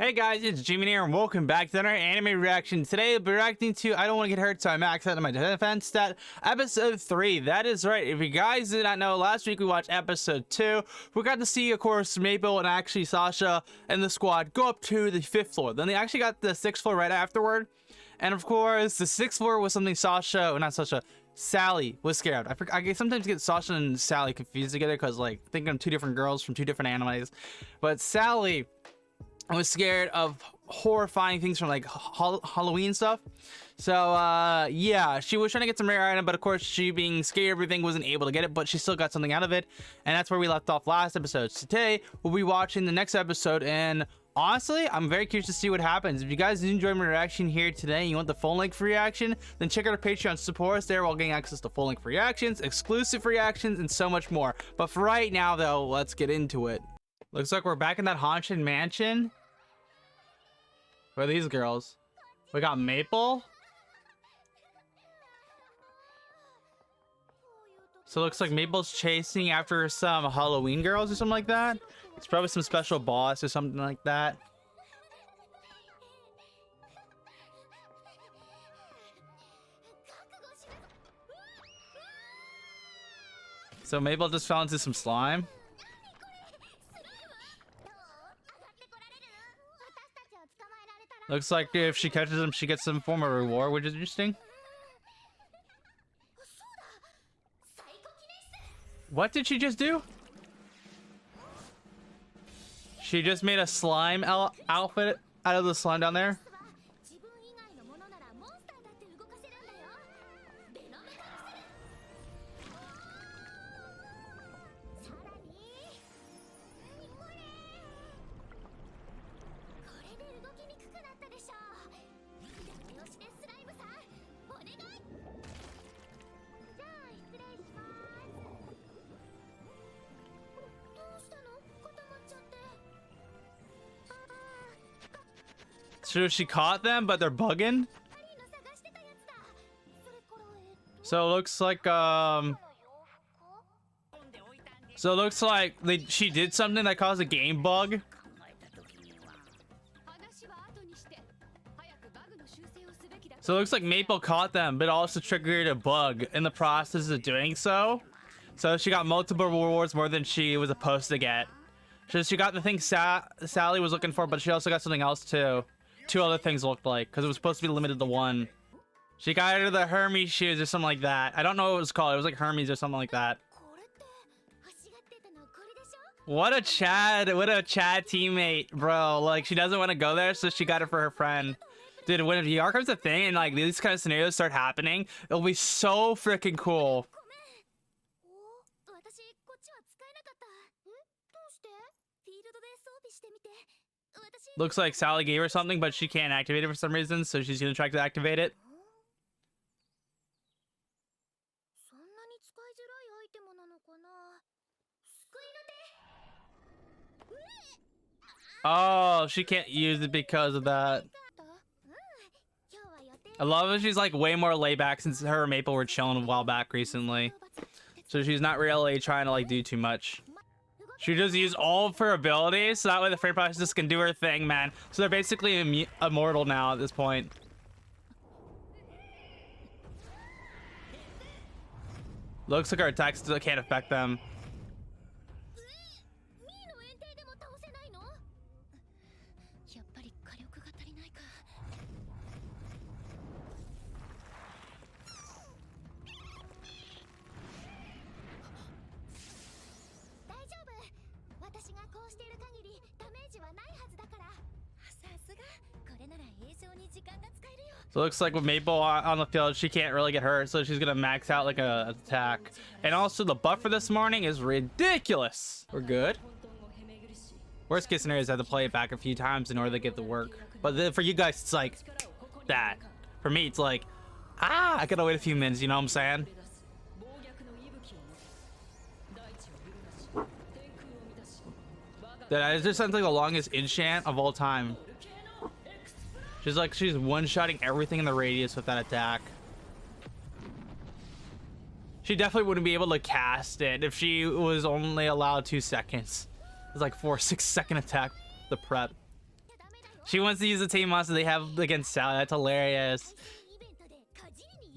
Hey guys, it's Jimmy here, and welcome back to another anime reaction. Today, I'll be reacting to I Don't Want to Get Hurt, so I max out of my defense stat, episode 3. That is right. If you guys did not know, last week we watched episode 2. We got to see, of course, Maple and actually Sasha and the squad go up to the 5th floor. Then they actually got the 6th floor right afterward. And of course, the 6th floor was something Sally was scared. I sometimes get Sasha and Sally confused together because, like, thinking of two different girls from two different animes. But Sally was scared of horrifying things from like Halloween stuff. So yeah, she was trying to get some rare item, but of course she being scared of everything wasn't able to get it, but she still got something out of it. And that's where we left off last episode. So today we'll be watching the next episode, and honestly, I'm very curious to see what happens. If you guys enjoy my reaction here today and you want the full length reaction, then check out our Patreon, support us there while getting access to full length reactions, exclusive reactions, and so much more. But for right now though, let's get into it. Looks like we're back in that haunted mansion. Where are these girls? We got Maple. So it looks like Maple's chasing after some Halloween girls or something like that. It's probably some special boss or something like that. So Maple just fell into some slime. Looks like if she catches him, she gets some form of reward, which is interesting. What did she just do? She just made a slime outfit out of the slime down there. So she caught them, but they're bugging. So it looks like she did something that caused a game bug. So it looks like Maple caught them, but also triggered a bug in the process of doing so. So she got multiple rewards more than she was supposed to get. So she got the thing Sally was looking for, but she also got something else too. Two other things looked like, because it was supposed to be limited to one. She got her the Hermes shoes or something like that. I don't know what it was called. It was like Hermes or something like that. What a Chad teammate, bro. Like, she doesn't want to go there, so she got it for her friend. Dude, when VR comes a thing and like these kind of scenarios start happening, it'll be so freaking cool. Looks like Sally gave her something, but she can't activate it for some reason, so she's gonna try to activate it. Oh, she can't use it because of that. I love it. She's like way more laid back since her and Maple were chilling a while back recently. So she's not really trying to like do too much. She just used all of her abilities, so that way the frame process can do her thing, man. So they're basically immortal now at this point. Looks like our attacks still can't affect them. So it looks like with Maple on the field, she can't really get hurt, so she's gonna max out like a attack. And also the buff for this morning is ridiculous. We're good. Worst case scenario is I have to play it back a few times in order to get the work. But for you guys, it's like that. For me, it's like, I gotta wait a few minutes, you know what I'm saying? That just sounds like the longest enchant of all time. She's one-shotting everything in the radius with that attack. She definitely wouldn't be able to cast it if she was only allowed 2 seconds. It's like 4 6 second attack, the prep. She wants to use the team monster they have against Sally. That's hilarious.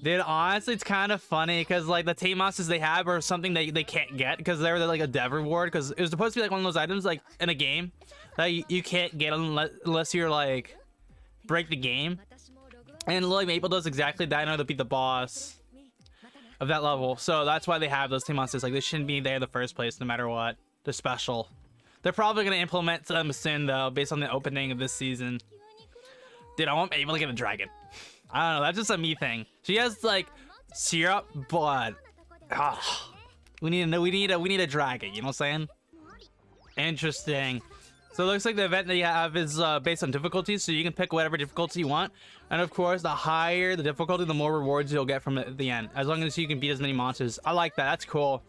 Dude, honestly, it's kind of funny because like the team monsters they have are something they can't get because they're like a dev reward, because it was supposed to be like one of those items like in a game that you can't get unless you're like break the game. And Lily Maple does exactly that in order to beat the boss of that level. So that's why they have those team monsters. Like they shouldn't be there in the first place no matter what. They're special. They're probably going to implement them soon though based on the opening of this season. Dude, I want Maple to get a dragon. I don't know, that's just a me thing. She has like syrup, but we need a dragon, you know what I'm saying? Interesting. So it looks like the event that you have is based on difficulty, so you can pick whatever difficulty you want. And of course, the higher the difficulty, the more rewards you'll get from it at the end, as long as you can beat as many monsters. I like that, that's cool.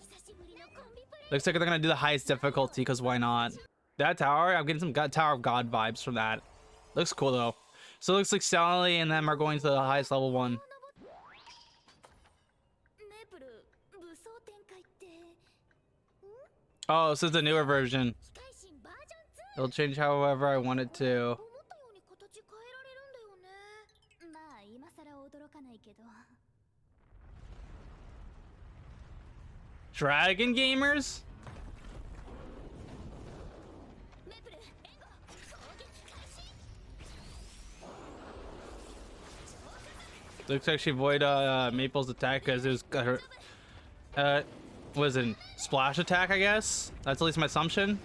Looks like they're gonna do the highest difficulty, because why not? That tower, I'm getting some Tower of God vibes from that. Looks cool though. So it looks like Sally and them are going to the highest level one. Oh, so it's a newer version. It'll change however I want it to. Dragon gamers? Looks like she avoided Maple's attack because it was her. Was it splash attack? I guess that's at least my assumption.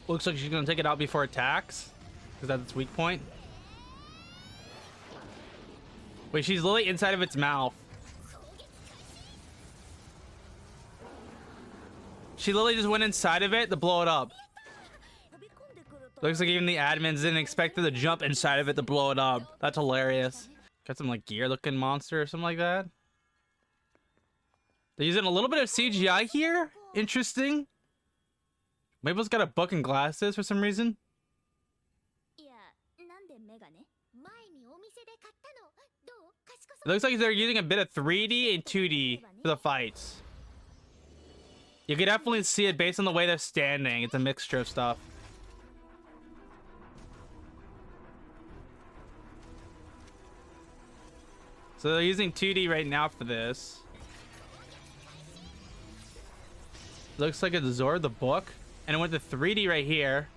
Looks like she's gonna take it out before attacks, because that's its weak point. Wait, she's literally inside of its mouth. She literally just went inside of it to blow it up. Looks like even the admins didn't expect her to jump inside of it to blow it up. That's hilarious. Got some like gear looking monster or something like that. They're using a little bit of CGI here. Interesting. Maple's got a book and glasses for some reason. It looks like they're using a bit of 3D and 2D for the fights. You can definitely see it based on the way they're standing. It's a mixture of stuff. So they're using 2D right now for this. Looks like it absorbed the book and it went to 3D right here.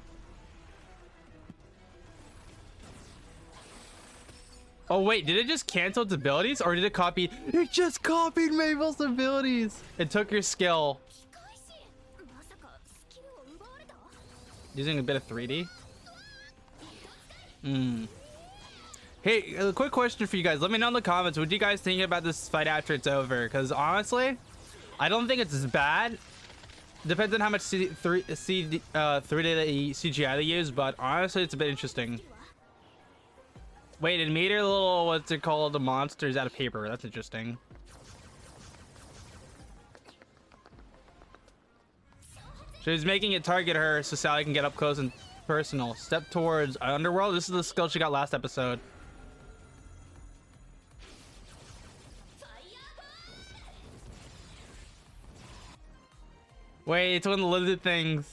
Oh wait, did it just cancel its abilities or did it copy? It just copied Maple's abilities. It took your skill. Using a bit of 3D. Hey, a quick question for you guys. Let me know in the comments. What do you guys think about this fight after it's over? Because honestly, I don't think it's as bad. Depends on how much 3D CGI they use, but honestly, it's a bit interesting. Wait, it made her little, what's it called, the monsters out of paper. That's interesting. She's making it target her so Sally can get up close and personal. Step towards Underworld. This is the skill she got last episode. Wait, it's one of the lizard things.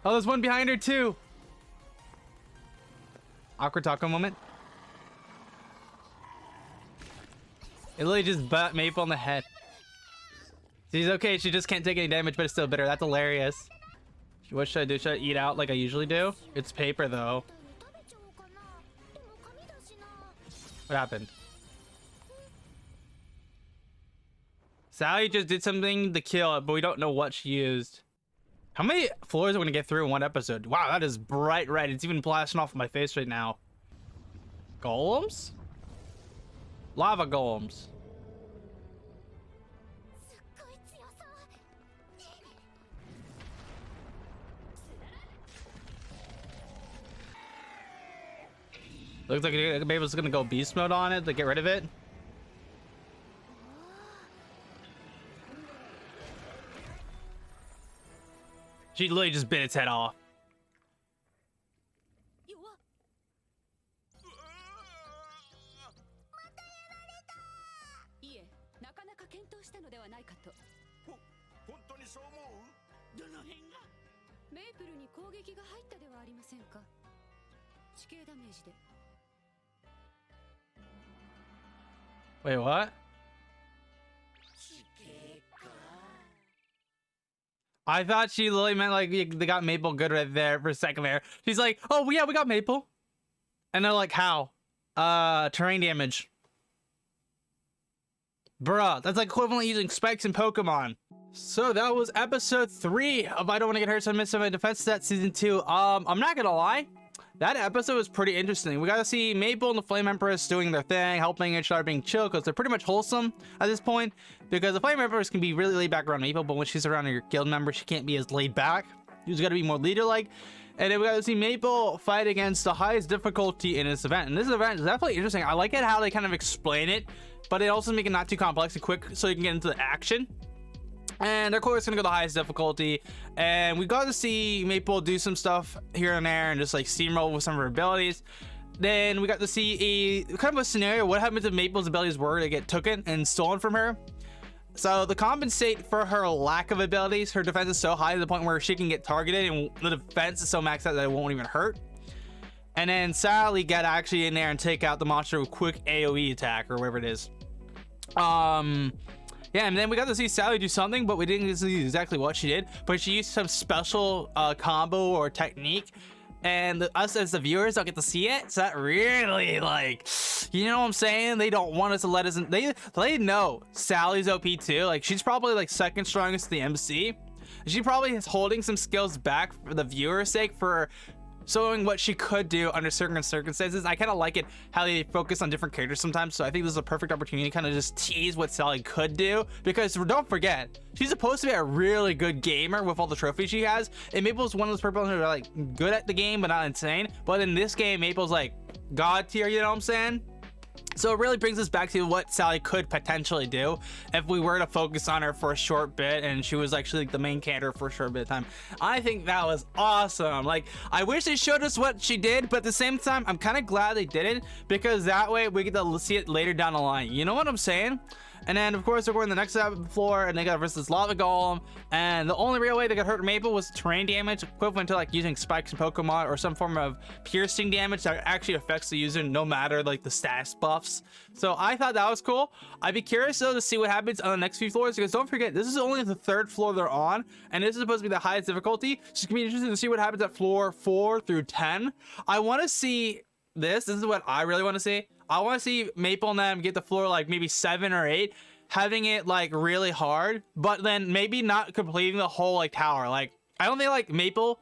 Oh, there's one behind her too. Awkward taco moment. It literally just butt Maple in the head. She's okay, she just can't take any damage, but it's still bitter. That's hilarious. What should I do? Should I eat out like I usually do? It's paper though. What happened? Sally just did something to kill it, but we don't know what she used. How many floors are we gonna get through in one episode? Wow, that is bright red. It's even blasting off my face right now. Golems? Lava golems. Looks like maybe it's gonna go beast mode on it to get rid of it. She literally just bit its head off. メイプルに攻撃が入ったではありませんか。地形ダメージで。Wait, what? I thought she literally meant like they got Maple good right there for a second there. She's like, oh yeah, we got Maple. And they're like, how? Terrain damage. Bruh, that's like equivalent using spikes in Pokemon. So that was episode 3 of I Don't Want to Get Hurt, so I Missed My Defense Stat Season 2. I'm not gonna lie, that episode was pretty interesting. We got to see Maple and the Flame Empress doing their thing, helping each other, being chill, because they're pretty much wholesome at this point. Because the Flame Empress can be really laid back around Maple, but when she's around your guild member, she can't be as laid back. She's got to be more leader-like. And then we got to see Maple fight against the highest difficulty in this event. And this event is definitely interesting. I like it how they kind of explain it, but it also make it not too complex and quick so you can get into the action. And of course, gonna go the highest difficulty, and we got to see Maple do some stuff here and there, and just like steamroll with some of her abilities. Then we got to see a kind of a scenario: what happens if Maple's abilities were to get taken and stolen from her? So to compensate for her lack of abilities, her defense is so high to the point where she can get targeted, and the defense is so maxed out that it won't even hurt. And then Sally got actually in there and take out the monster with quick AoE attack or whatever it is. Yeah, and then we got to see Sally do something, but we didn't see exactly what she did. But she used some special combo or technique, and us as the viewers don't get to see it. So that really, like, you know what I'm saying? They don't want us to let us in. They know Sally's OP too. Like, she's probably like second strongest to the MC. She probably is holding some skills back for the viewer's sake, for showing what she could do under certain circumstances. I kind of like it how they focus on different characters sometimes, so I think this is a perfect opportunity to kind of just tease what Sally could do, because don't forget, she's supposed to be a really good gamer with all the trophies she has, and Maple's one of those people who are like good at the game but not insane. But in this game, Maple's like god tier, you know what I'm saying? So it really brings us back to what Sally could potentially do if we were to focus on her for a short bit and she was actually like the main character for a short bit of time. I think that was awesome. Like, I wish they showed us what she did, but at the same time, I'm kind of glad they didn't, because that way we get to see it later down the line. You know what I'm saying? And then, of course, they're going to the next floor, and they got versus Lava Golem. And the only real way they got hurt Maple was terrain damage, equivalent to like using spikes in Pokemon, or some form of piercing damage that actually affects the user no matter like the status buffs. So I thought that was cool. I'd be curious though to see what happens on the next few floors, because don't forget, this is only the 3rd floor they're on, and this is supposed to be the highest difficulty. So it's gonna be interesting to see what happens at floor 4 through 10. I want to see this is what I really want to see. I want to see Maple and them get the floor like maybe 7 or 8, having it like really hard, but then maybe not completing the whole like tower. Like, I don't think like Maple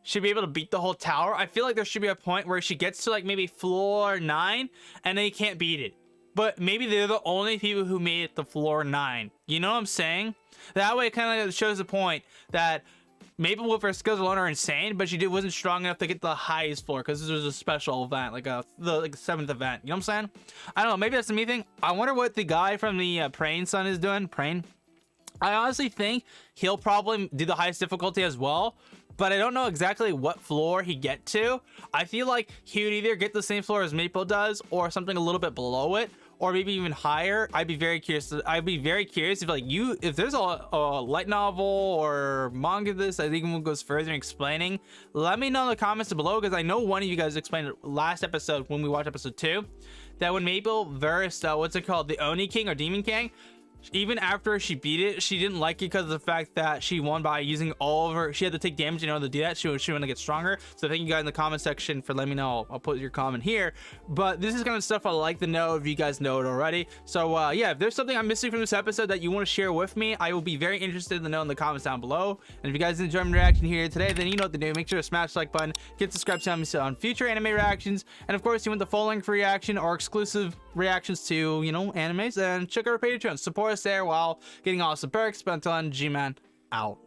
should be able to beat the whole tower. I feel like there should be a point where she gets to like maybe floor 9 and they can't beat it, but maybe they're the only people who made it to floor 9. You know what I'm saying? That way it kind of shows the point that Maple with her skills alone are insane, but she wasn't strong enough to get the highest floor, because this was a special event, like the 7th event. You know what I'm saying? I don't know. Maybe that's the me thing. I wonder what the guy from the Praying Sun is doing. Praying. I honestly think he'll probably do the highest difficulty as well, but I don't know exactly what floor he get to. I feel like he would either get the same floor as Maple does, or something a little bit below it, or maybe even higher. I'd be very curious if like if there's a light novel or manga this, I think it goes further in explaining. Let me know in the comments below, because I know one of you guys explained it last episode when we watched episode 2, that when Maple versed what's it called, the Oni King or Demon King, even after she beat it, she didn't like it because of the fact that she won by using all of her, she had to take damage in order to do that. She want to get stronger. So thank you guys in the comment section for letting me know. I'll put your comment here, but this is kind of stuff I like to know if you guys know it already. So yeah, if there's something I'm missing from this episode that you want to share with me, I will be very interested to know in the comments down below. And if you guys enjoyed my reaction here today, then you know what to do. Make sure to smash the like button, get subscribed to me on future anime reactions, and of course, you want the full length reaction or exclusive reactions to, you know, animes, and check out our Patreon. Support us there while getting awesome perks. But until then, G-Man out.